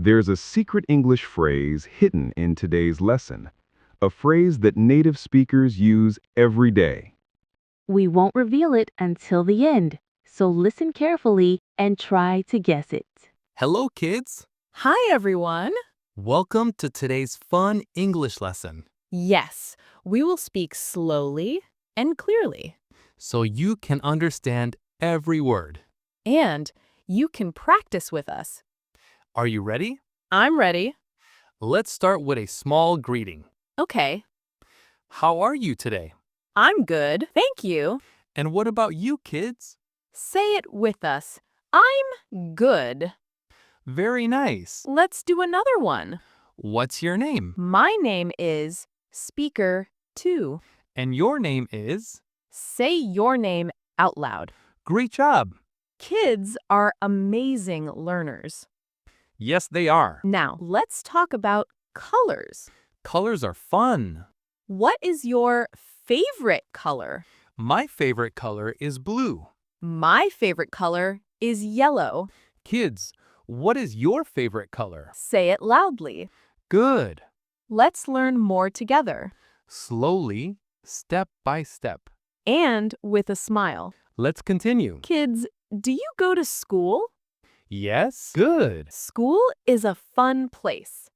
There's a secret English phrase hidden in today's lesson, a phrase that native speakers use every day. We won't reveal it until the end, so listen carefully and try to guess it. Hello, kids. Hi, everyone. Welcome to today's fun English lesson, Yes, we will speak slowly and clearly. so you can understand every word. And you can practice with us. Are you ready? I'm ready. Let's start with a small greeting. Okay. How are you today? I'm good. Thank you. And what about you, kids? Say it with us. I'm good. Very nice. Let's do another one. What's your name? My name is Speaker 2. And your name is? Say your name out loud. Great job. Kids are amazing learners. Yes, they are. Now, let's talk about colors. Colors are fun. What is your favorite color? My favorite color is blue. My favorite color is yellow. Kids, what is your favorite color? Say it loudly. Good. Let's learn more together. Slowly, step by step. And with a smile. Let's continue. Kids, do you go to school? Yes? Good. School is a fun place,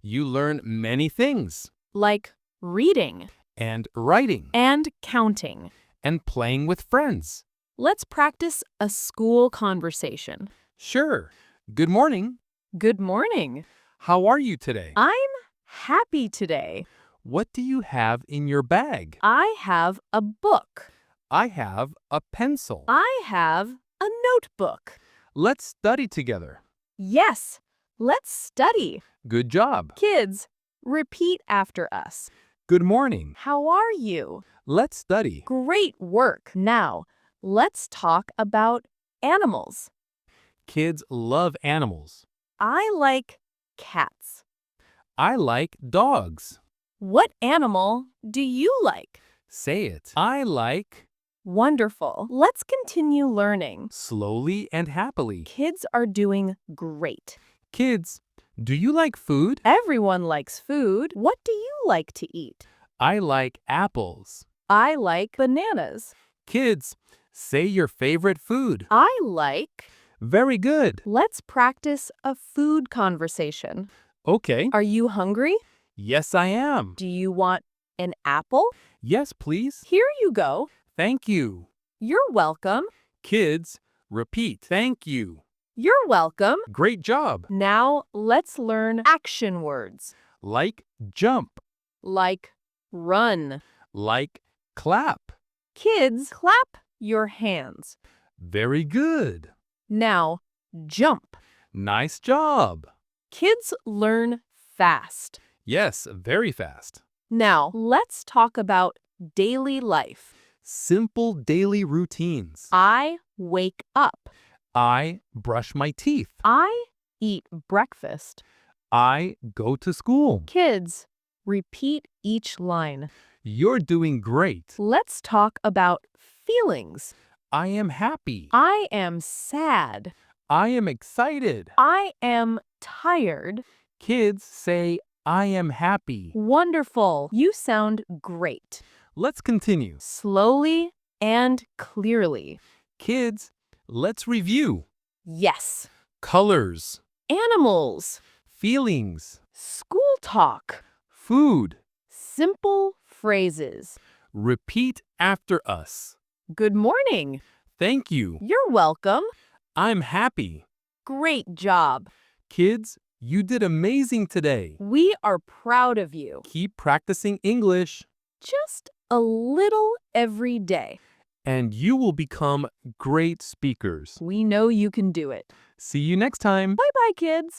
You learn many things. like reading And writing. and counting. And playing with friends. Let's practice a school conversation. Sure. Good morning. Good morning. How are you today? I'm happy today. What do you have in your bag? I have a book. I have a pencil. I have a notebook. Let's study together. Yes, let's study. Good job. Kids, repeat after us. Good morning. How are you? Let's study. Great work. Now, let's talk about animals. Kids love animals. I like cats. I like dogs. What animal do you like? Say it. I like Wonderful. Let's continue learning. slowly and happily. Kids are doing great. Kids, do you like food? Everyone likes food. What do you like to eat? I like apples. I like bananas. Kids, say your favorite food. I like. Very good. Let's practice a food conversation. Okay. Are you hungry? Yes, I am. Do you want an apple? Yes, please. Here you go. Thank you. You're welcome. Kids, repeat. Thank you. You're welcome. Great job. Now let's learn action words Like jump. like run. Like clap. Kids, clap your hands. Very good. Now, jump. Nice job. Kids learn fast. Yes, very fast. Now, let's talk about daily life. Simple daily routines. I wake up. I brush my teeth. I eat breakfast. I go to school. Kids, repeat each line. You're doing great. Let's talk about feelings. I am happy. I am sad. I am excited. I am tired. Kids say, I am happy. Wonderful. You sound great. Let's continue. Slowly and clearly. Kids, let's review. Yes. Colors, Animals. feelings, School talk. food. Simple phrases. Repeat after us. Good morning. Thank you. You're welcome. I'm happy. Great job. Kids, you did amazing today. We are proud of you. Keep practicing English, Just a little every day. and you will become great speakers. We know you can do it. See you next time. Bye-bye, kids.